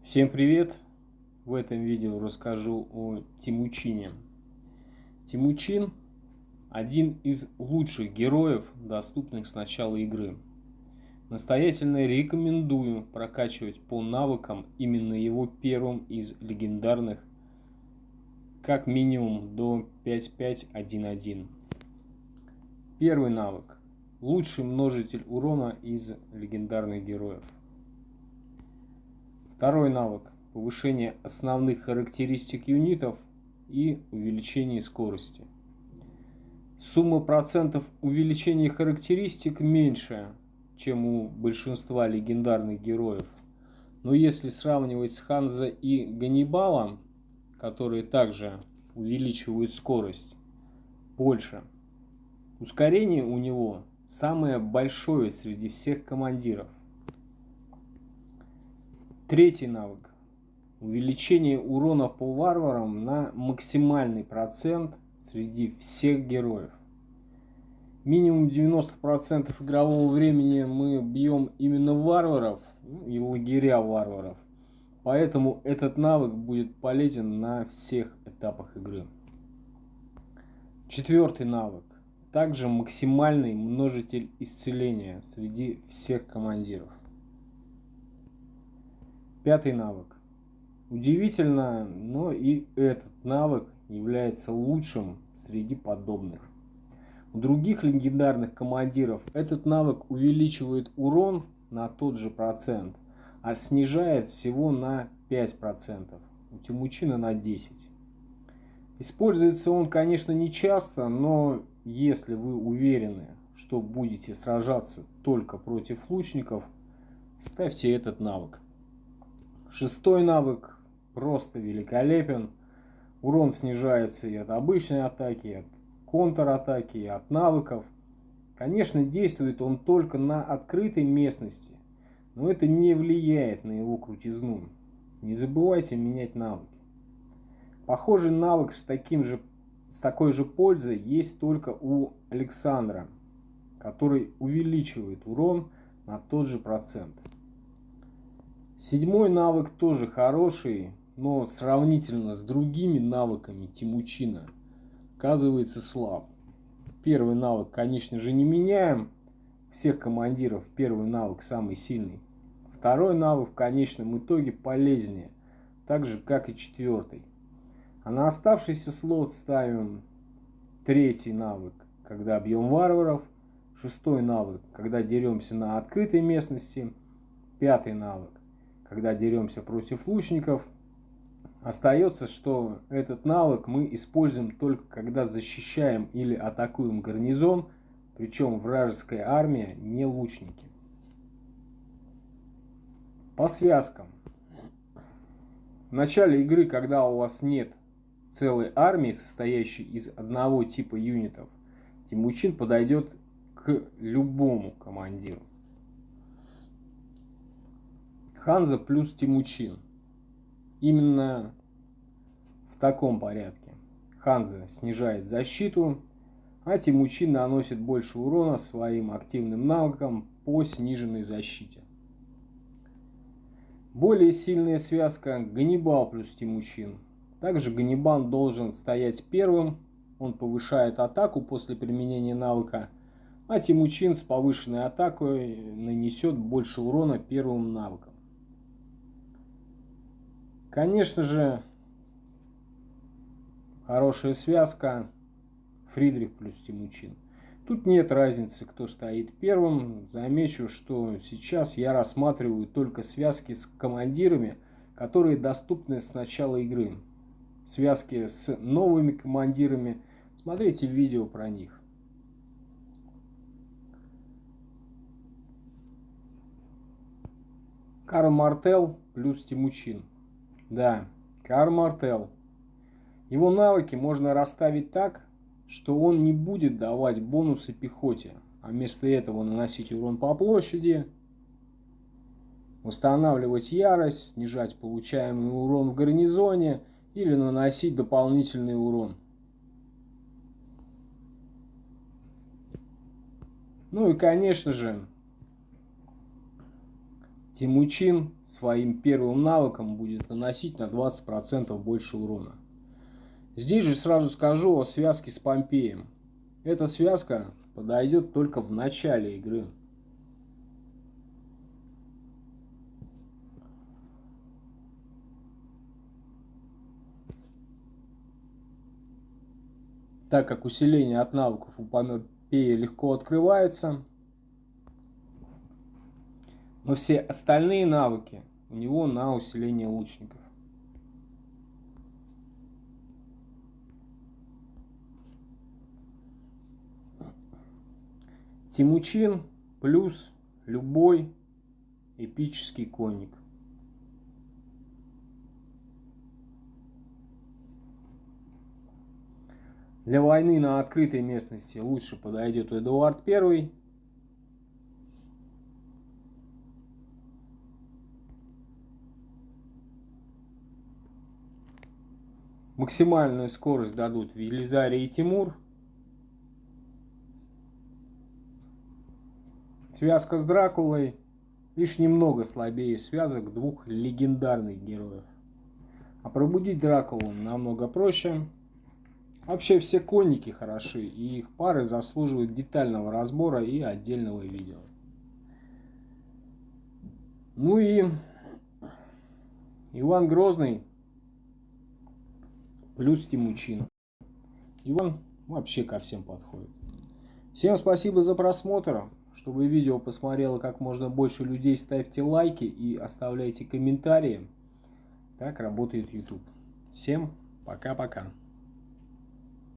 Всем привет! В этом видео расскажу о Темучине. Темучин – один из лучших героев, доступных с начала игры. Настоятельно рекомендую прокачивать по навыкам именно его первым из легендарных, как минимум до 5.5.1.1. Первый навык – лучший множитель урона из легендарных героев. Второй навык – повышение основных характеристик юнитов и увеличение скорости. Сумма процентов увеличения характеристик меньше, чем у большинства легендарных героев. Но если сравнивать с Ханзо и Ганнибалом, которые также увеличивают скорость, больше. Ускорение у него самое большое среди всех командиров. Третий навык. Увеличение урона по варварам на максимальный процент среди всех героев. Минимум 90% игрового времени мы бьем именно варваров и лагеря варваров. Поэтому этот навык будет полезен на всех этапах игры. Четвертый навык. Также максимальный множитель исцеления среди всех командиров. Пятый навык. Удивительно, но и этот навык является лучшим среди подобных. У других легендарных командиров этот навык увеличивает урон на тот же процент, а снижает всего на 5%. У Темучина на 10%. Используется он, конечно, не часто, но если вы уверены, что будете сражаться только против лучников, ставьте этот навык. Шестой навык просто великолепен. Урон снижается и от обычной атаки, и от контратаки, и от навыков. Конечно, действует он только на открытой местности, но это не влияет на его крутизну. Не забывайте менять навыки. Похожий навык с такой же пользой есть только у Александра, который увеличивает урон на тот же процент. Седьмой навык тоже хороший, но сравнительно с другими навыками Темучина оказывается слаб. Первый навык, конечно же, не меняем. Всех командиров первый навык самый сильный. Второй навык в конечном итоге полезнее, так же как и четвертый. А на оставшийся слот ставим третий навык, когда бьем варваров. Шестой навык, когда деремся на открытой местности. Пятый навык, когда деремся против лучников. Остается, что этот навык мы используем только когда защищаем или атакуем гарнизон, причем вражеская армия не лучники. По связкам. В начале игры, когда у вас нет целой армии, состоящей из одного типа юнитов, Темучин подойдет к любому командиру. Ханзо плюс Темучин. Именно в таком порядке. Ханзо снижает защиту, а Темучин наносит больше урона своим активным навыком по сниженной защите. Более сильная связка Ганнибал плюс Темучин. Также Ганнибал должен стоять первым, он повышает атаку после применения навыка, а Темучин с повышенной атакой нанесет больше урона первым навыком. Конечно же, хорошая связка Фридрих плюс Темучин. Тут нет разницы, кто стоит первым. Замечу, что сейчас я рассматриваю только связки с командирами, которые доступны с начала игры. Связки с новыми командирами. Смотрите видео про них. Карл Мартел плюс Темучин. Да, Карл Мартел. Его навыки можно расставить так, что он не будет давать бонусы пехоте, а вместо этого наносить урон по площади, восстанавливать ярость, снижать получаемый урон в гарнизоне или наносить дополнительный урон. Ну и конечно же, Темучин своим первым навыком будет наносить на 20% больше урона. Здесь же сразу скажу о связке с Помпеем. Эта связка подойдет только в начале игры. Так как усиление от навыков у Помпея легко открывается, но все остальные навыки у него на усиление лучников. Темучин плюс любой эпический конник. Для войны на открытой местности лучше подойдет Эдуард I. Максимальную скорость дадут Велизарий и Тимур. Связка с Дракулой лишь немного слабее связок двух легендарных героев. А пробудить Дракулу намного проще. Вообще все конники хороши, и их пары заслуживают детального разбора и отдельного видео. Ну и Иван Грозный плюс Темучин. Иван вообще ко всем подходит. Всем спасибо за просмотр. Чтобы видео посмотрело как можно больше людей, ставьте лайки и оставляйте комментарии. Так работает YouTube. Всем пока-пока.